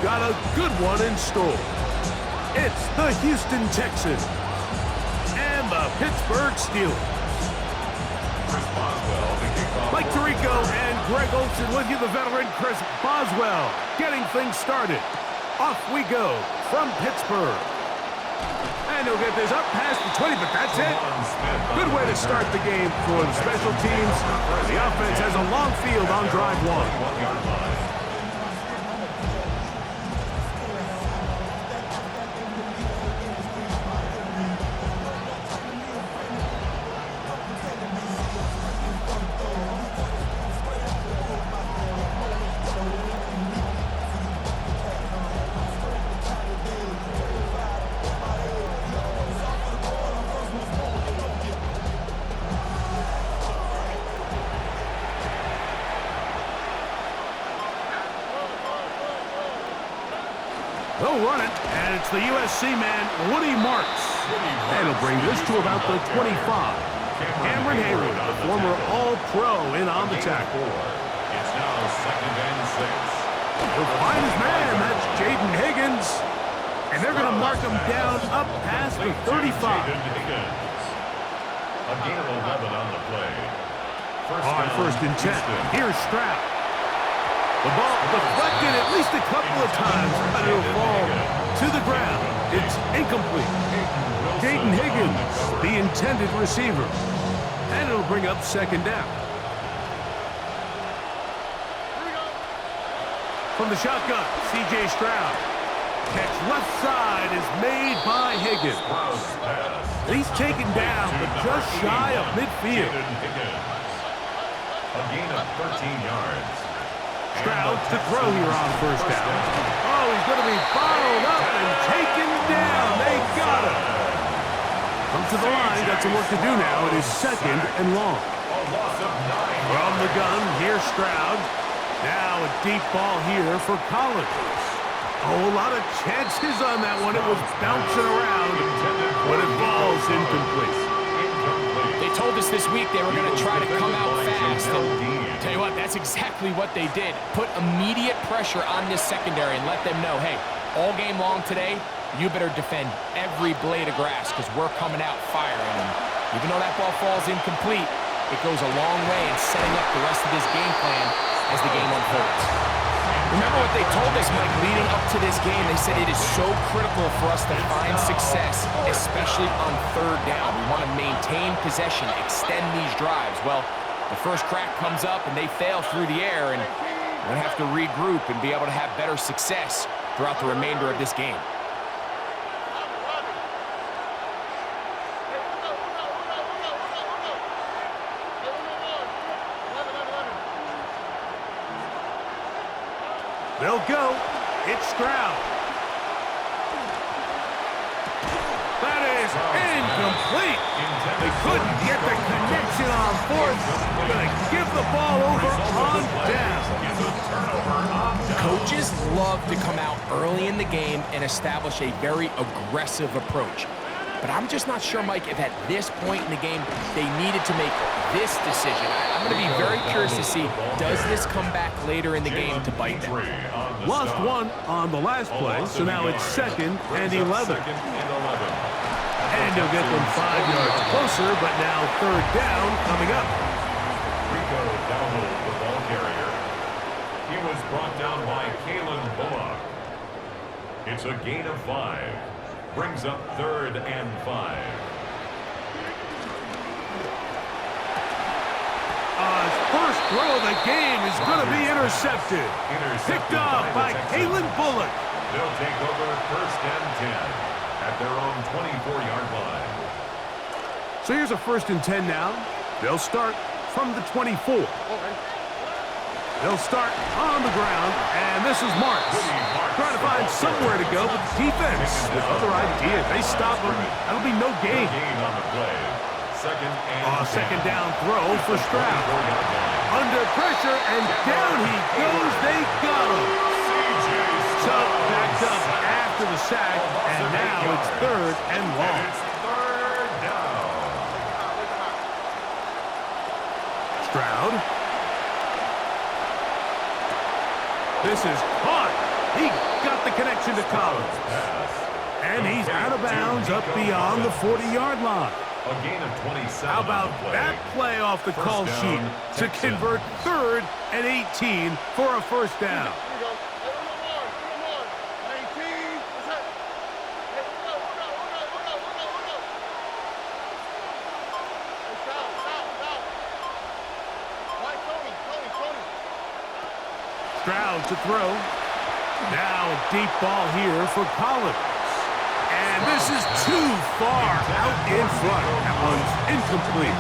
got a good one in store. It's the Houston Texans and the Pittsburgh Steelers. Mike Tirico and Greg Olsen with you, the veteran Chris Boswell, getting things started. Off we go from Pittsburgh. And he'll get this up past the 20, but that's it. Good way to start the game for the special teams. The offense has a long field on drive one. They'll run it, and it's the USC man, Woody Marks. And he'll bring this to about the 25. Cameron Hayward, the former All-Pro, in on the tackle. It's now 2nd and 6. He'll find his man, that's Jaden Higgins. And they're going to mark him down up past the 35. A gain of 11 on the play. On 1st and 10, here's Stroud. The ball deflected at least a couple of times, but it'll fall to the ground. It's incomplete. Jaden Higgins, the intended receiver. And it'll bring up 2nd down. From the shotgun, C.J. Stroud. Catch left side is made by Higgins. He's taken down, but just shy of midfield. A gain of 13 yards. Stroud to throw here on 1st down. Oh, he's going to be bottled up and taken down. They got him. Comes to the line, got some work to do now. It is 2nd and long. From the gun, here's Stroud. Now a deep ball here for Collins. Oh, a lot of chances on that one. It was bouncing around, but it falls incomplete. They told us this week they were going to try to come out fast. And tell you what, that's exactly what they did. Put immediate pressure on this secondary and let them know, hey, all game long today, you better defend every blade of grass because we're coming out firing. And even though that ball falls incomplete, it goes a long way in setting up the rest of this game plan as the game unfolds. Remember what they told us, Mike, leading up to this game. They said it is so critical for us to find success, especially on 3rd down. We want to maintain possession, extend these drives. Well, the first crack comes up and they fail through the air, and we're going to have to regroup and be able to have better success throughout the remainder of this game. They'll go. It's Stroud. That is incomplete. They couldn't get the connection on 4th. Going to give the ball over on down. Coaches love to come out early in the game and establish a very aggressive approach. But I'm just not sure, Mike, if at this point in the game they needed to make this decision. I'm going to be very curious to see, does this come back later in the game to bite them? Lost one on the last play, so now it's 2nd and 11. And he'll get them 5 yards closer, but now 3rd down coming up. Rico download the ball carrier. He was brought down by Kalen Bullock. It's a gain of 5. Brings up 3rd and 5. First throw of the game is going to be intercepted. Picked off by Kalen Bullock. They'll take over 1st and 10 at their own 24-yard line. So here's a 1st and 10 now. They'll start from the 24. They'll start on the ground, and this is Marks. Trying to find somewhere to go, but the defense with other ideas. They stop him. That'll be no gain. On the play. 2nd down throw for Stroud. Under pressure, and down he goes. They got him. So backed up after the sack, and now it's 3rd and long. Stroud. This is caught. He got the connection to Collins. And he's out of bounds up beyond the 40-yard line. A gain of 27. How about that play off the call sheet to convert 3rd and 18 for a first down? Stroud to throw. Now a deep ball here for Collins. And this is too far out in front. That one's incomplete.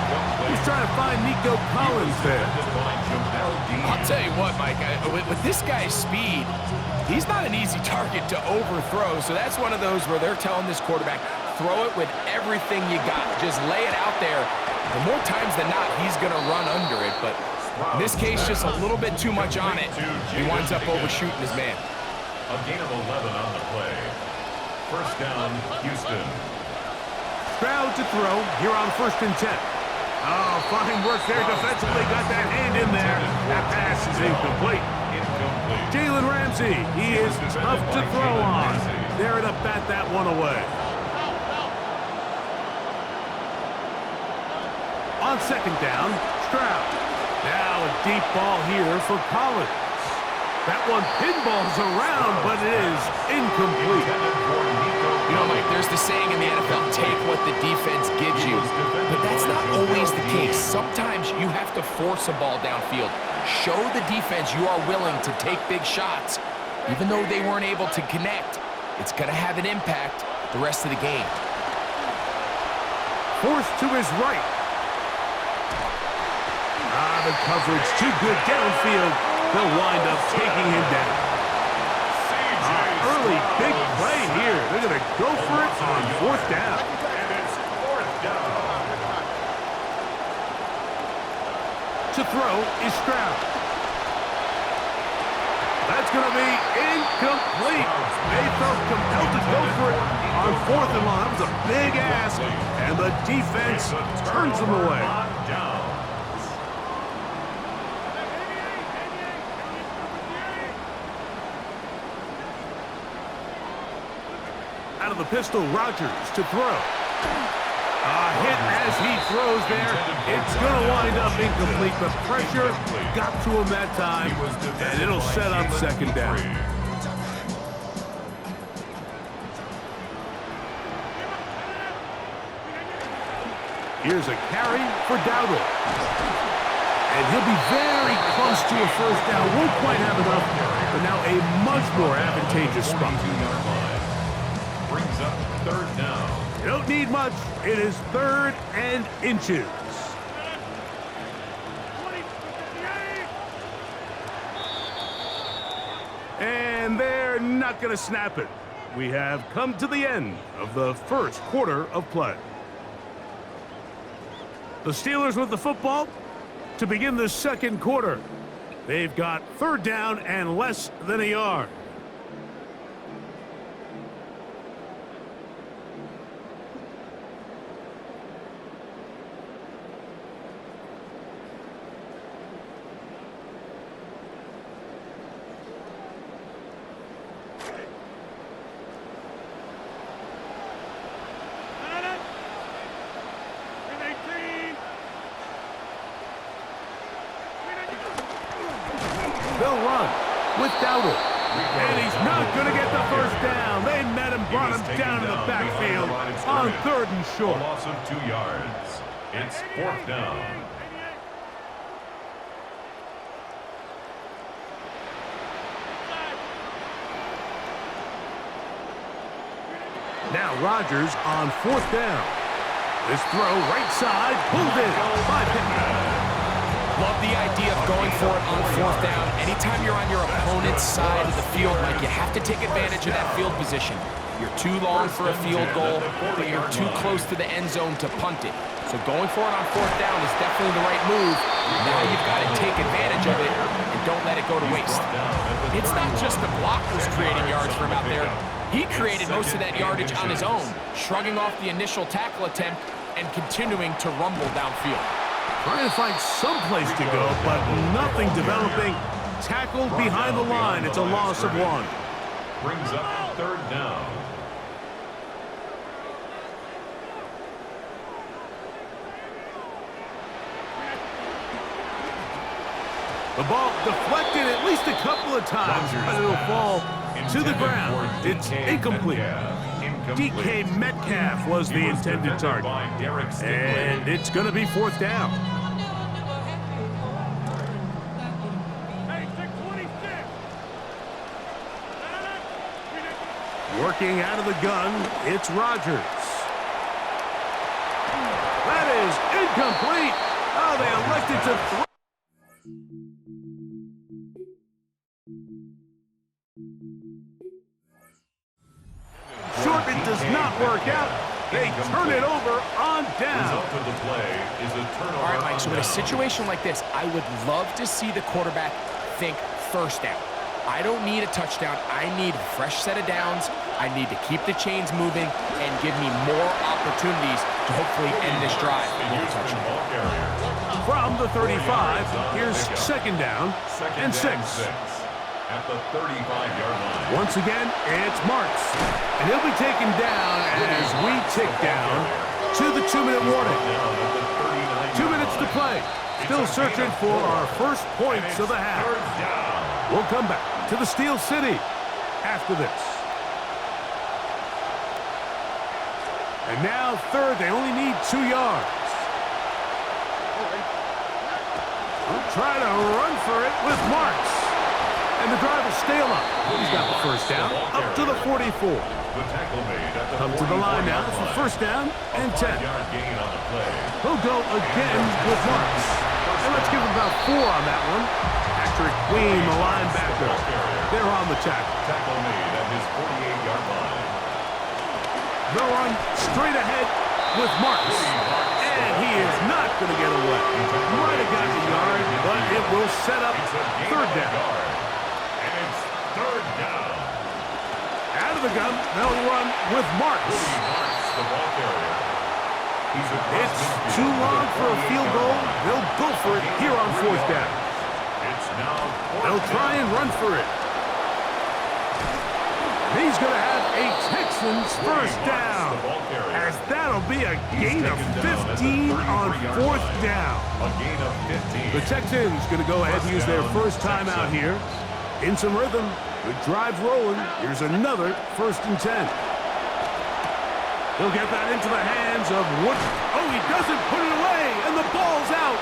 He's trying to find Nico Collins there. I'll tell you what, Mike, with this guy's speed, he's not an easy target to overthrow. So that's one of those where they're telling this quarterback, throw it with everything you got. Just lay it out there. And more times than not, he's going to run under it. But in this case, just a little bit too much on it. He winds up overshooting his man. A gain of 11 on the play. First down, Houston. Stroud to throw here on 1st and 10. Oh, fine work there defensively. Got that hand in there. That pass is incomplete. Jalen Ramsey, he is tough to throw on. There to bat that one away. On 2nd down, Stroud. Now a deep ball here for Collins. That one pinballs around, but it is incomplete. You know, Mike, there's the saying in the NFL, take what the defense gives you. But that's not always the case. Sometimes you have to force a ball downfield. Show the defense you are willing to take big shots. Even though they weren't able to connect, it's going to have an impact the rest of the game. Forced to his right. The coverage too good downfield. They'll wind up taking him down. Early big play here. They're going to go for it on 4th down. And it's 4th down. To throw is Stroud. That's going to be incomplete. They felt compelled to go for it on 4th and long. That was a big ask, and the defense turns them away. Out of the pistol, Rodgers to throw. A hit as he throws there. It's going to wind up incomplete. The pressure got to him that time, and it'll set up 2nd down. Here's a carry for Dowdle. And he'll be very close to a first down. Won't quite have enough, but now a much more advantageous spot. Brings up 3rd down. You don't need much. It is 3rd and inches. And they're not going to snap it. We have come to the end of the 1st quarter of play. The Steelers with the football to begin the 2nd quarter. They've got 3rd down and less than a yard. They'll run with Dowdle. And he's not going to get the first down. They met him, brought him down to the backfield on 3rd and short. A loss of 2 yards. It's 4th down. Now Rodgers on 4th down. This throw right side, pulled in by Pittman. Love the idea of going for it on 4th down. Anytime you're on your opponent's side of the field, Mike, you have to take advantage of that field position. You're too long for a field goal, but you're too close to the end zone to punt it. So going for it on 4th down is definitely the right move. Now you've got to take advantage of it and don't let it go to waste. It's not just the blockers creating yards for him out there. He created most of that yardage on his own, shrugging off the initial tackle attempt and continuing to rumble downfield. Trying to find some place to go, but nothing developing. Tackled behind the line. It's a loss of 1. Brings up third down. The ball deflected at least a couple of times, but it'll fall to the ground. It's incomplete. DK Metcalf was the intended target. And it's going to be fourth down. Working out of the gun, it's Rodgers. That is incomplete. Oh, they elected to throw. Short, it does not work out. They turn it over on down. Result of the play is a turnover. All right, Mike, so in a situation like this, I would love to see the quarterback think first down. I don't need a touchdown. I need a fresh set of downs. I need to keep the chains moving and give me more opportunities to hopefully end this drive with a touchdown. From the 35, here's second down and 6. At the 35-yard line. Once again, it's Marks. And he'll be taken down as we tick down to the 2-minute warning. 2 minutes to play. Still searching for our first points of the half. We'll come back to the Steel City after this. And now third, they only need 2 yards. We'll try to run for it with Marks. And the drive will stay alive. He's got the first down up to the 44. Come to the line now for first down and 10. He'll go again with Marks. And let's give him about 4 on that one. Patrick Queen, the linebacker. They're on the tackle. Tackle made at his 48-yard line. They'll run straight ahead with Marks. And he is not going to get away. Might have gotten a yard, but it will set up third down. Third down. Out of the gun, they'll run with Marks. The ball carrier. It's too long for a field goal. They'll go for it here on fourth down. It's now They'll try and run for it. He's going to have a Texans first down. As that'll be a gain of 15 on fourth down. A gain of 15. The Texans going to go ahead and use their first timeout here. In some rhythm, the drive rolling. Here's another 1st and 10. He'll get that into the hands of Wood. Oh, he doesn't put it away, and the ball's out.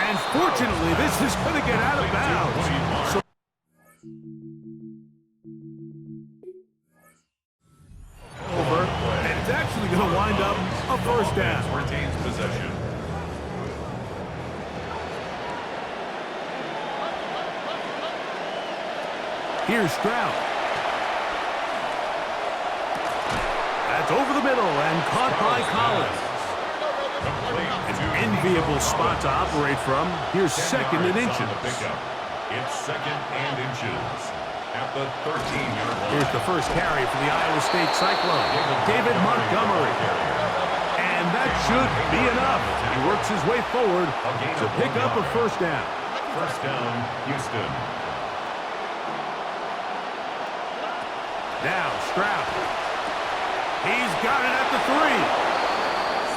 And fortunately, this is going to get out of bounds. So over, and it's actually going to wind up a first down. Retains possession. Here's Stroud. That's over the middle and caught by Collins. An enviable spot to operate from. Here's second and inches. It's second and inches at the 13-yard line. Here's the first carry for the Iowa State Cyclone, David Montgomery. And that should be enough. He works his way forward to pick up a first down. First down, Houston. Now, Stroud. He's got it at the 3.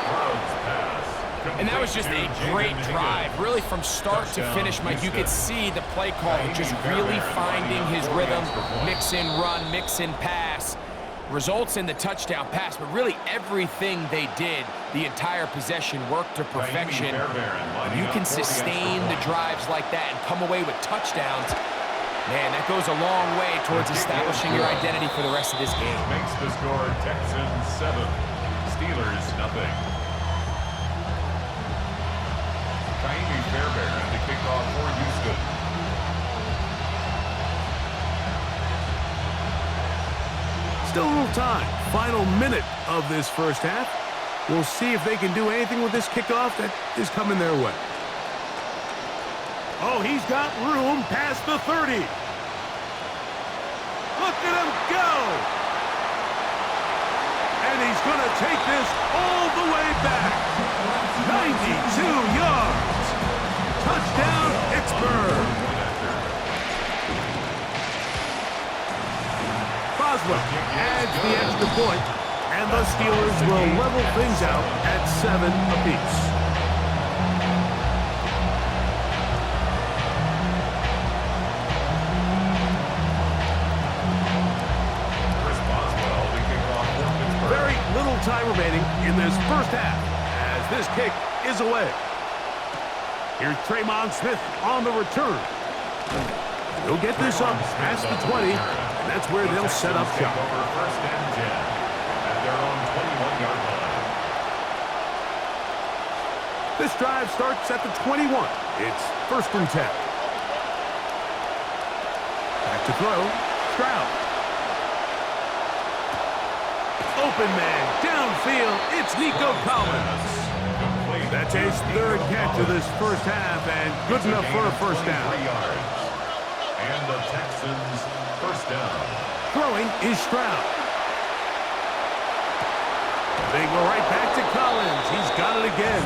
Stroud's pass. And that was just a great drive. Really, from start to finish, Mike, you could see the play call just really finding his rhythm. Mix in run, mix in pass. Results in the touchdown pass, but really everything they did, the entire possession worked to perfection. When you can sustain the drives like that and come away with touchdowns, man, that goes a long way towards establishing your identity for the rest of this game. Makes the score Texans 7, Steelers nothing. Kaimi Fairbairn to kick off for Houston. Still a little time. Final minute of this first half. We'll see if they can do anything with this kickoff that is coming their way. Oh, he's got room past the 30. Look at him go. And he's going to take this all the way back. 92 yards. Touchdown, Pittsburgh. Boswell adds the extra point, and the Steelers will level things out at 7 apiece. Very little time remaining in this first half as this kick is away. Here's Tremon Smith on the return. He'll get this up past the 20, and that's where they'll set up shop. First and 10 at their own 21-yard line. This drive starts at the 21. It's first and 10. Back to throw. Stroud. Open man, downfield, it's Nico Collins. That's his third catch of this first half, and good enough for a first down. And the Texans first down. Throwing is Stroud. They go right back to Collins. He's got it again.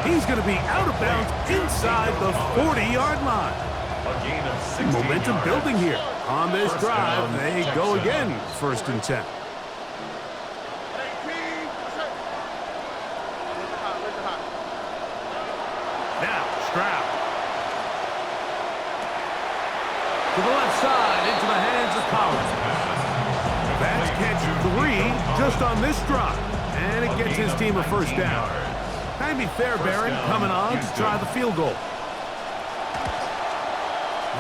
He's going to be out of bounds inside the 40-yard line. A gain of 16 Momentum yards. building here. On this First drive, down, they Texans. go again, first and 10. Now, Stroud. To the left side, into the hands of Collins. That's catch 3 just on this drive. And it gets his team a first down. Jaime Fairbairn coming on to try the field goal.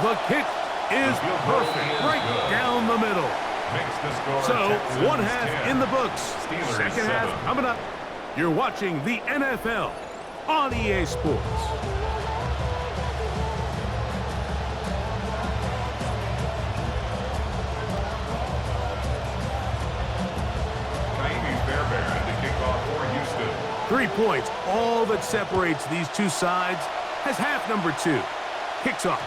The kick is perfect, right down the middle. Makes the score So, Texans one half 10. in the books. Steelers Second half 7. coming up. You're watching the NFL on EA Sports. Jaime Fairbairn to kick off for Houston. 3 points, all that separates these two sides, has half number 2. Kicks off.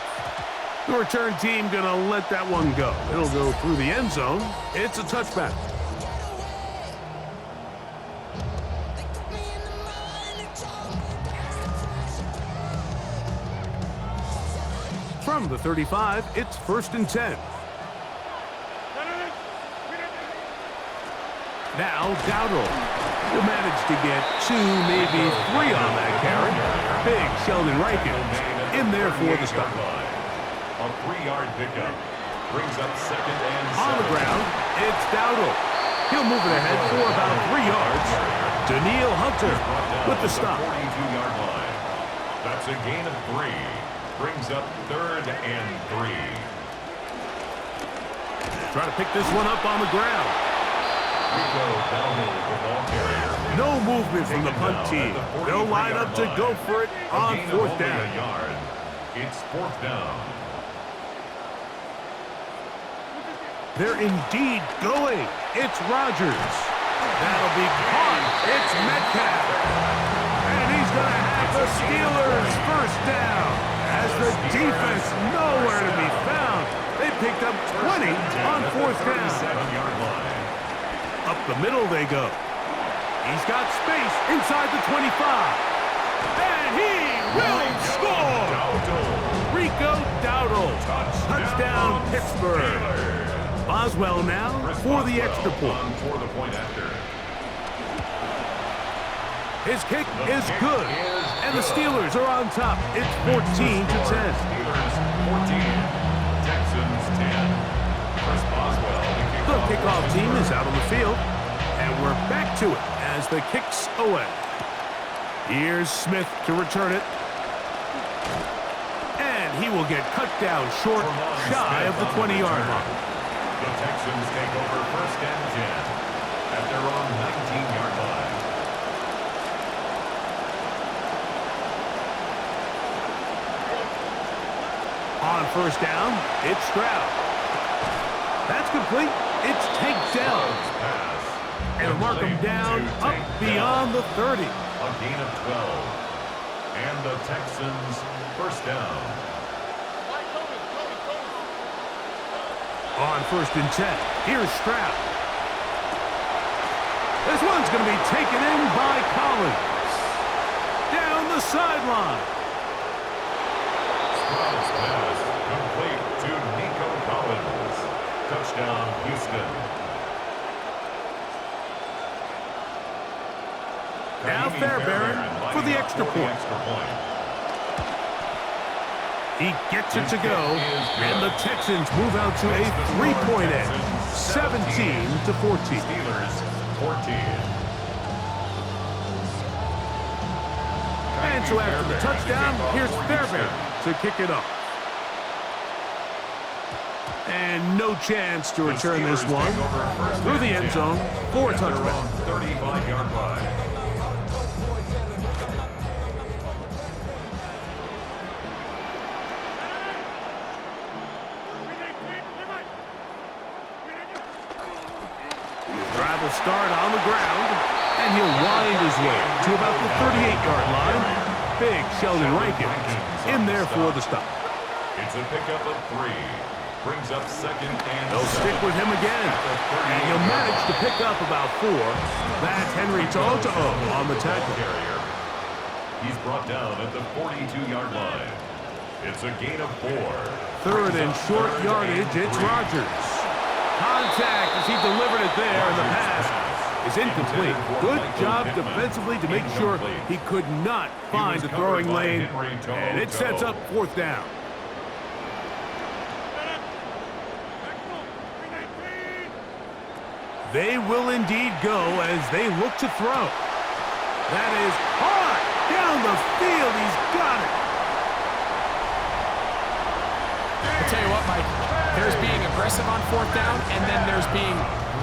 The return team gonna let that one go. It'll go through the end zone. It's a touchback. From the 35, it's first and 10. Now Dowdle will manage to get 2, maybe 3 on that carry. Big Sheldon Rankins in there for the stop. A 3-yard pickup brings up second and 7. On the ground, it's Dowdle. He'll move it ahead for about 3 yards. Daniil Hunter with the stop. 42-yard line. That's a gain of 3. Brings up third and 3. Try to pick this one up on the ground. Rico Dowdle, the ball carrier. No movement from the punt team. They'll line up to go for it on A gain of fourth only down. a yard. It's fourth down. They're indeed going. It's Rodgers. That'll be caught. It's Metcalf. And he's going to have the Steelers first down. As the defense nowhere to be found. They picked up 20 on fourth down. 37-yard line. Up the middle they go. He's got space inside the 25. And he will score. Rico Dowdle. Touchdown Pittsburgh. Boswell now for the extra point. For the point after. His kick is good. And the Steelers are on top. It's 14-10. Steelers 14. Texans 10. Chris Boswell. The kickoff team is out on the field. And we're back to it as the kick's away. Here's Smith to return it. And he will get cut down short, shy of the 20-yard line. The Texans take over first and 10 at their own 19-yard line. On first down, it's Stroud. That's complete. It's takedown. Pass. And mark him down up beyond the 30. A gain of 12. And the Texans first down. On first and 10, here's Stroud. This one's going to be taken in by Collins. Down the sideline. Stroud's pass complete to Nico Collins. Touchdown, Houston. Now Fairbairn for the extra point. He gets it to go, and the Texans move out to a 3-point edge, 17-14. Steelers 14. And so after the touchdown, here's Fairbairn to kick it up. And no chance to return this one through the end zone for a touchdown. 35-yard line. Drive will start on the ground, and he'll wind his way to about the 38-yard line. Big Sheldon Rankins in there for the stop. It's a pickup of 3. Brings up second and They'll stick with him again, and he'll manage to pick up about 4. That's Henry To'o on the tackle. Carrier. He's brought down at the 42-yard line. It's a gain of 4. Third and short yardage, it's Rodgers. Contact as he delivered it there, and the pass is incomplete. Good job defensively to make sure he could not find the throwing lane, and it sets up 4th down. They will indeed go as they look to throw. That is hard down the field. He's got it. I'll tell you what, Mike, there's being aggressive on 4th down, and then there's being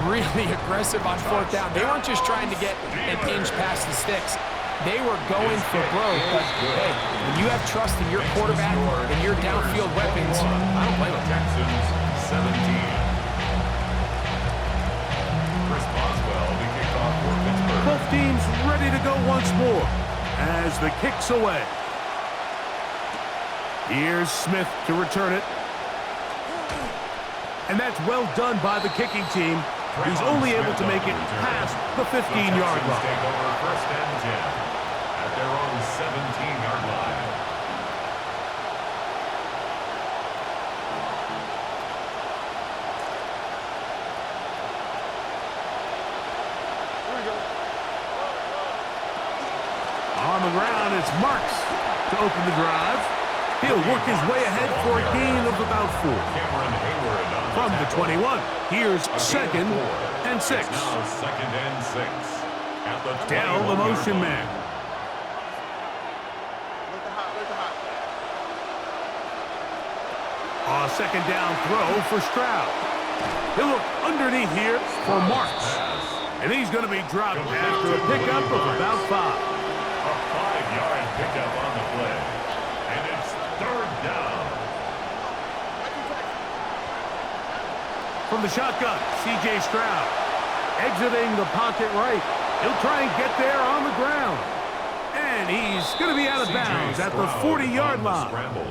really aggressive on 4th down. They weren't just trying to get an inch past the sticks. They were going for broke. But, hey, when you have trust in your quarterback and your downfield weapons, I don't blame them. Texans 17. Chris Boswell, the kickoff for Pittsburgh. Both teams ready to go once more as the kick's away. Here's Smith to return it. And that's well done by the kicking team. He's only able to make it past the 15-yard line. Take over 1st and 10 at their own 17-yard line. On the ground, it's Marks to open the drive. He'll work his way ahead for a gain of about 4. Cameron Hayward on From the 21, here's a gain of 2nd 4. and 6. It's now 2nd and 6 at the Dell, the 21-yard motion line. man. A 2nd down throw for Stroud. He'll look underneath here for Marks. And he's going to be dropped after a pickup of about 5. A 5-yard pickup on the play. And it's 3rd down. From the shotgun, C.J. Stroud. Exiting the pocket right. He'll try and get there on the ground. And he's going to be out of bounds at the 40-yard line. Scramble.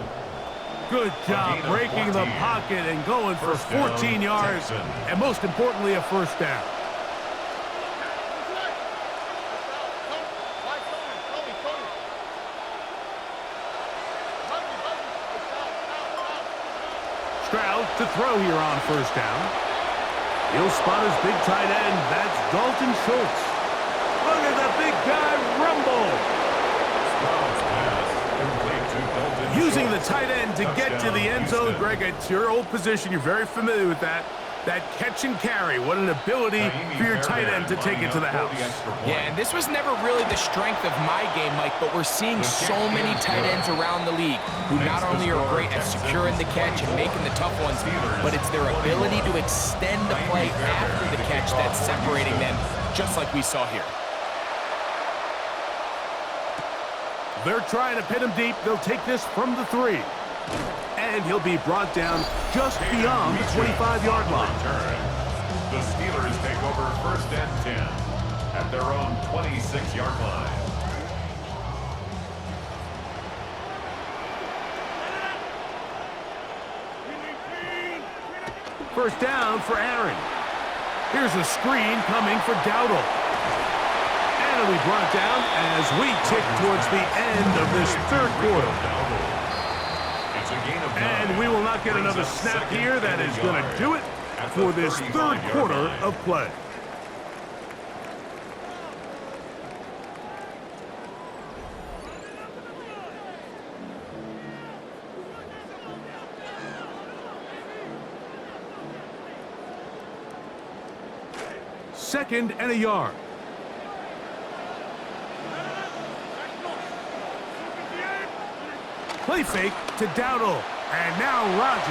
Good job breaking the pocket and going for 14 yards. And most importantly, a 1st down. Stroud to throw here on 1st down. He'll spot his big tight end. That's Dalton Schultz. Look at the big guy rumble. Stroud's pass complete to Dalton Using the Schultz. tight end to get to the end zone. Greg, it's your old position. You're very familiar with that. That catch and carry. What an ability for your tight end to take it to the house. Yeah, and this was never really the strength of my game, Mike, but we're seeing so many tight ends around the league who not only are great at securing the catch and making the tough ones, but it's their ability to extend the play after the catch that's separating them, just like we saw here. They're trying to pin him deep. They'll take this from the 3. And he'll be brought down just beyond the 25-yard line. The Steelers take over 1st and 10 at their own 26-yard line. First down for Aaron. Here's a screen coming for Dowdle. And it'll be brought down as we tick towards the end of this 3rd quarter. And we will not get another snap here. That is going to do it. for this third quarter of play. Second and a yard. Play fake to Dowdle. And now Rodgers.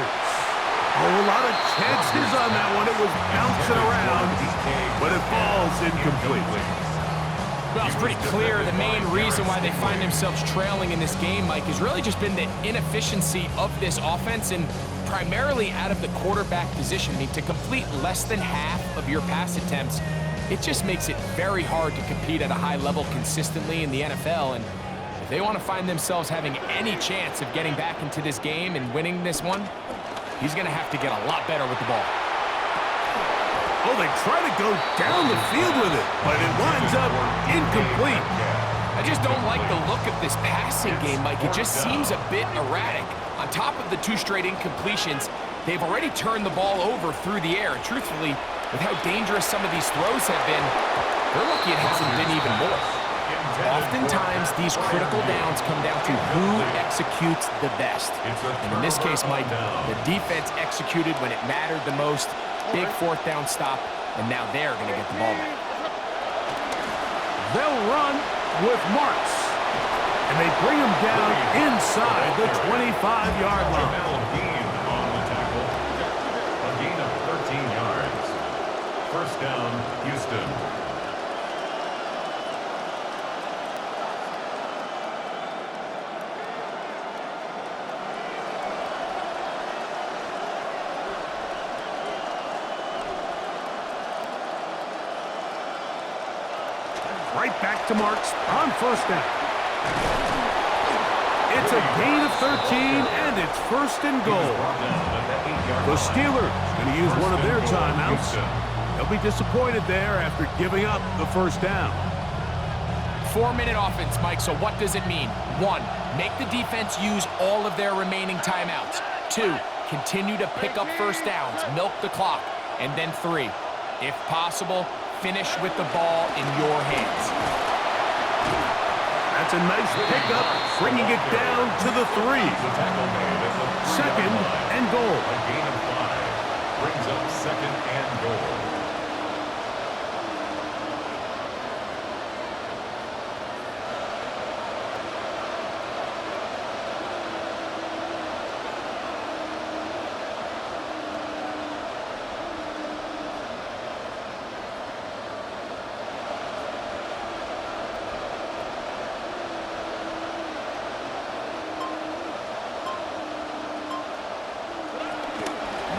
Oh, a lot of chances on that one. It was bouncing around, but it falls incomplete. Well, it's pretty clear the main reason why they find themselves trailing in this game, Mike, has really just been the inefficiency of this offense and primarily out of the quarterback position. I mean, to complete less than half of your pass attempts, it just makes it very hard to compete at a high level consistently in the NFL. And if they want to find themselves having any chance of getting back into this game and winning this one, he's going to have to get a lot better with the ball. Oh, they try to go down the field with it, but it winds up incomplete. I just don't like the look of this passing game, Mike. It just seems a bit erratic. On top of the 2 straight incompletions, they've already turned the ball over through the air. And truthfully, with how dangerous some of these throws have been, they're lucky it hasn't been even more. Oftentimes, these critical downs come down to who executes the best. And in this case, Mike, the defense executed when it mattered the most. Big 4th down stop, and now they're going to get the ball back. They'll run with Marks, and they bring him down inside the 25-yard line. On the tackle, a gain of 13 yards. First down, Houston. Right back to Marks on first down. It's a gain of 13, and it's first and goal. The Steelers going to use one of their timeouts. They'll be disappointed there after giving up the first down. 4-minute offense, Mike, so what does it mean? 1, make the defense use all of their remaining timeouts. 2, continue to pick up first downs, milk the clock. And then 3, if possible, finish with the ball in your hands. That's a nice pickup, bringing it down to the 3. Second and goal. A gain of 5 brings up second and goal.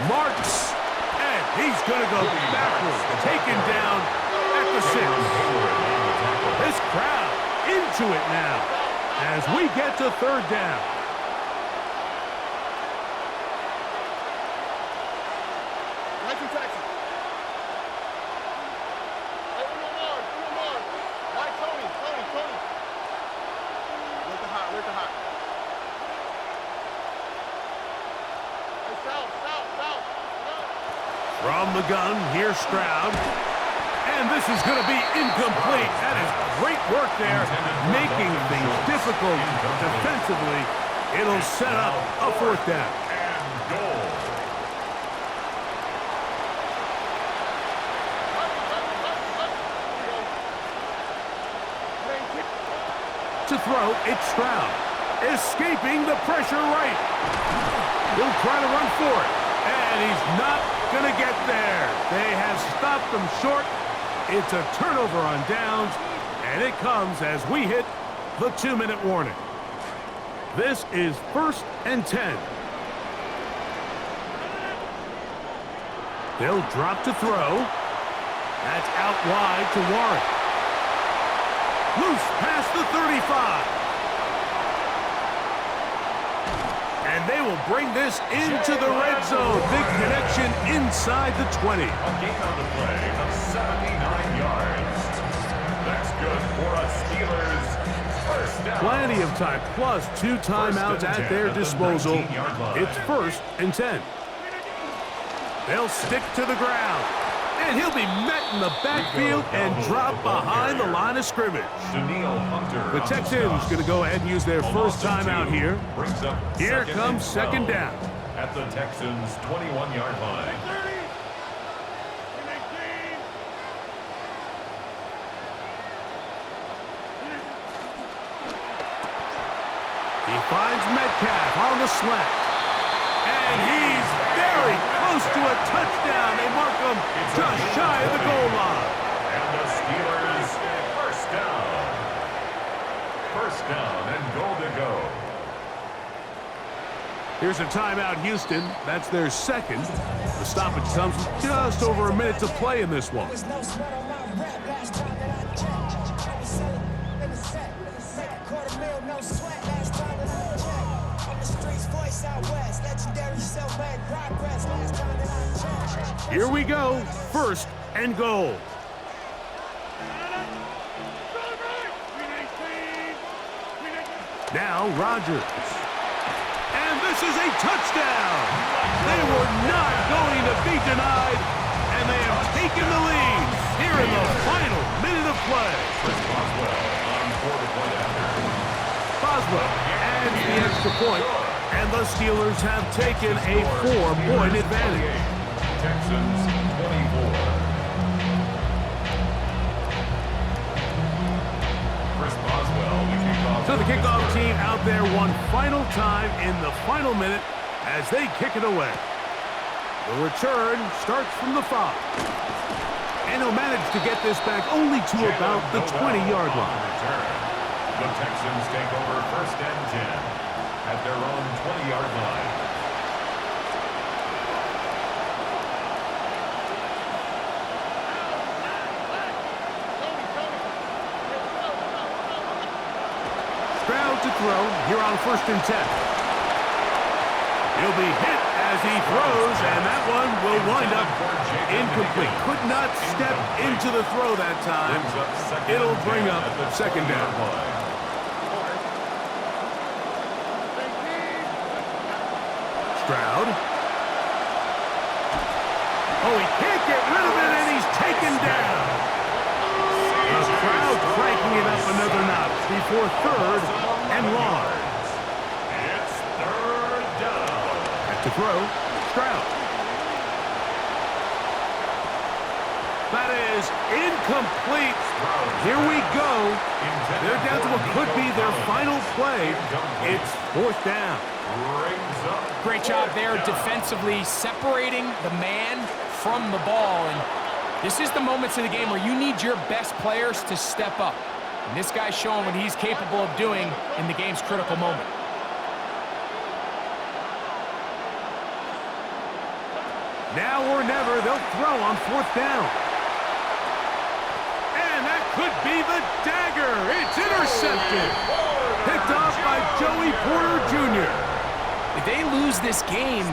Marks, and he's going to go backwards, taken down at the 6. This crowd into it now as we get to third down. From the gun, here's Stroud. And this is going to be incomplete. That is great work there, making things difficult defensively. It'll set up a 4th down. And goal. To throw, it's Stroud. Escaping the pressure right. He'll try to run for it. And he's not going to get there. They have stopped them short. It's a turnover on downs, and it comes as we hit the 2-minute warning. This is 1st and 10. They'll drop to throw. That's out wide to Warren. Loose past the 35. And they will bring this into the red zone. Big connection inside the 20. A gain on the play of 79 yards. That's good for a Steelers first down. Plenty of time, plus 2 timeouts at their disposal. It's 1st and 10. They'll stick to the ground. And he'll be met in the backfield and drop behind the line of scrimmage. The Texans going to go ahead and use their first timeout here. Here comes second down. At the Texans' 21-yard line. He finds Metcalf on the slant. And he's very close to a touchdown. They mark him just shy of the goal line. And the Steelers, first down. First down and goal to go. Here's a timeout, Houston. That's their second. The stoppage comes with just over a minute to play in this one. Here we go. First and goal. Now Rodgers. And this is a touchdown. They were not going to be denied, and they have taken the lead here in the final minute of play. Chris Boswell on for the point after. Boswell adds the extra point, and the Steelers have taken a 4-point advantage. Texans 24. Chris Boswell, the kickoff. So the kickoff team out there one final time in the final minute as they kick it away. The return starts from the 5. And he'll manage to get this back only to about the 20-yard line. The Texans take over first and 10 at their own 20-yard line. Stroud to throw here on first and 10. He'll be hit as he throws, and that one will wind up incomplete. Could not step into the throw that time. It'll bring up second down. Stroud. Oh, he can't get rid of it, and he's taken down. The crowd cranking it up another notch before third and long. It's third down. To throw, Stroud. That is incomplete. Here we go. They're down to what could be their final play. It's fourth down. Great job there defensively, separating the man from the ball. And this is the moments of the game where you need your best players to step up. And this guy's showing what he's capable of doing in the game's critical moment. Now or never, they'll throw on fourth down. And that could be the dagger. It's intercepted. Picked off by Joey Porter Jr. If they lose this game,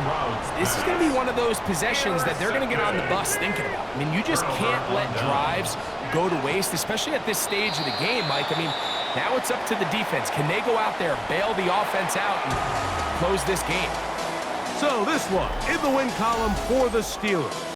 this is going to be one of those possessions that they're going to get on the bus thinking about. I mean, you just can't let drives go to waste, especially at this stage of the game, Mike. I mean, now it's up to the defense. Can they go out there, bail the offense out, and close this game? So this one in the win column for the Steelers.